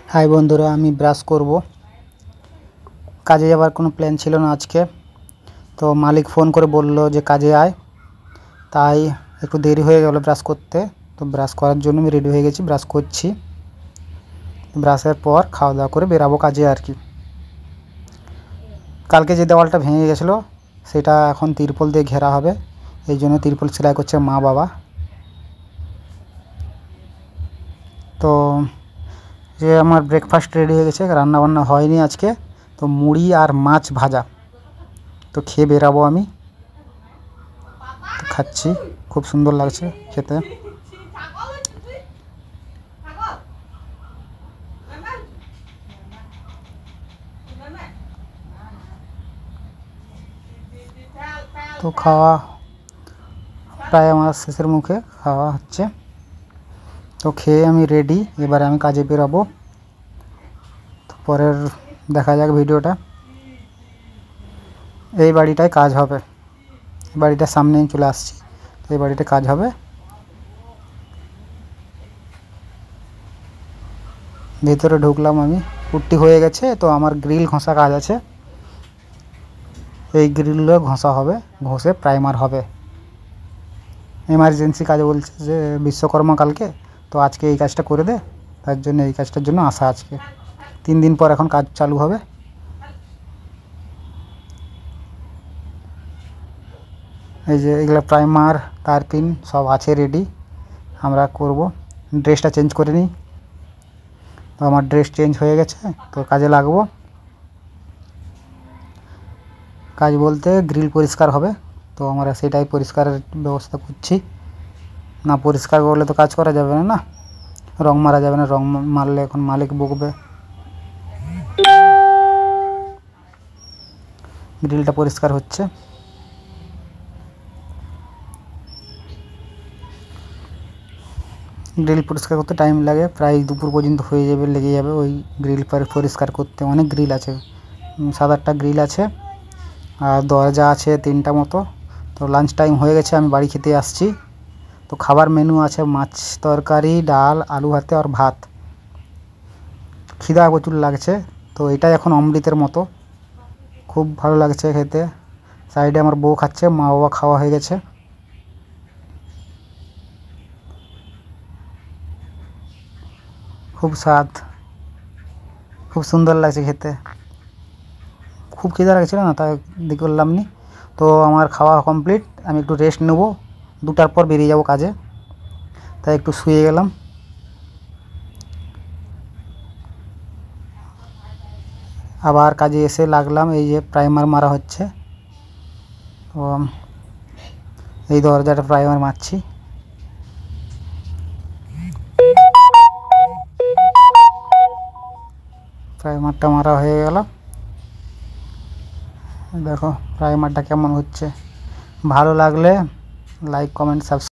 हाय बंधुरा आमी ब्राश करब काजे जाबार कोनो प्लान छिलो ना आज के तो मालिक फोन करे बोललो जे काजे आय ताई एकटु देरी हो गेलो ब्राश करते तो ब्राश करार जोन्नो आमी रेडी हो गेছি ब्राश करছি ब्राशेर पर खाওয়া दाওয়া करे बेराबो काजे आर कि कालके जे देवालटा भेঙে गेछिलो सेटा एखन तिरपल दिये घेरा होबे एई जोन्नो तिरपल सेলাই करছে मा बाबा। तो যে আমার ব্রেকফাস্ট রেডি হয়ে গেছে, রান্না বান্না হয়নি আজকে, তো মুড়ি আর মাছ ভাজা তো খেয়ে বেরাবো আমি। খাচ্ছি, খুব সুন্দর লাগছে খেতে। তো খাওয়া প্রায় আমার শেষের মুখে, খাওয়া হচ্ছে। তো খেয়ে আমি রেডি, এবারে আমি কাজে বেরাবো। তো পরের দেখা যাক ভিডিওটা। এই বাড়িটায় কাজ হবে, বাড়িটার সামনে আমি চলে আসছি, তো এই বাড়িতে কাজ হবে। ভিতরে ঢুকলাম আমি, পুট্টি হয়ে গেছে, তো আমার গ্রিল ঘষা কাজ আছে। এই গ্রিলগুলো ঘষা হবে, ঘষে প্রাইমার হবে। এমার্জেন্সি কাজ বলছে যে বিশ্বকর্মা কালকে, তো আজকে এই কাজটা করে দে, তার জন্য এই কাজটার জন্য আসা আজকে। 3 দিন পর এখন কাজ চালু হবে। এই যে এগুলা প্রাইমার, তারপিন সব আছে রেডি, আমরা করব। ড্রেসটা চেঞ্জ করে নিই। তো আমার ড্রেস চেঞ্জ হয়ে গেছে, তো কাজে লাগবো। কাজ বলতে গ্রিল পরিষ্কার হবে, তো আমরা সেটাই পরিষ্কারের ব্যবস্থা করছি। না পরিষ্কার করলে তো কাজ করা যাবে না, রং মারা যাবে না, রং মারলে এখন মালিক বকবে। গ্রিলটা পরিষ্কার হচ্ছে। গ্রিল পরিষ্কার করতে টাইম লাগে, প্রায় দুপুর পর্যন্ত হয়ে যাবে, লেগে যাবে ওই গ্রিল পরিষ্কার করতে। অনেক গ্রিল আছে, 7-8টা গ্রিল আছে, আর দরজা আছে 3টা মতো। তো লাঞ্চ টাইম হয়ে গেছে, আমি বাড়ি খেতে আসছি। তো খাবার মেনু আছে মাছ তরকারি, ডাল, আলু ভাতে আর ভাত। খিদা প্রচুর লাগছে, তো এটাই এখন অমৃতের মতো, খুব ভালো লাগছে খেতে। সাইডে আমার বউ খাচ্ছে, মা বাবা খাওয়া হয়ে গেছে। খুব স্বাদ, খুব সুন্দর লাগছে খেতে। খুব খিদা লাগছিল না, তাই দেখে করলাম নি। তো আমার খাওয়া কমপ্লিট, আমি একটু রেস্ট নেব, 2টার পর বেরিয়ে যাব কাজে, তাই একটু শুয়ে গেলাম। আবার কাজে এসে লাগলাম, এই যে প্রাইমার মারা হচ্ছে। তো এই দরজাটা প্রাইমার মারছি। প্রাইমারটা মারা হয়ে গেল, দেখো প্রাইমারটা কেমন হচ্ছে। ভালো লাগলে লাইক, কমেন্ট, সাবস্ক্রাইব।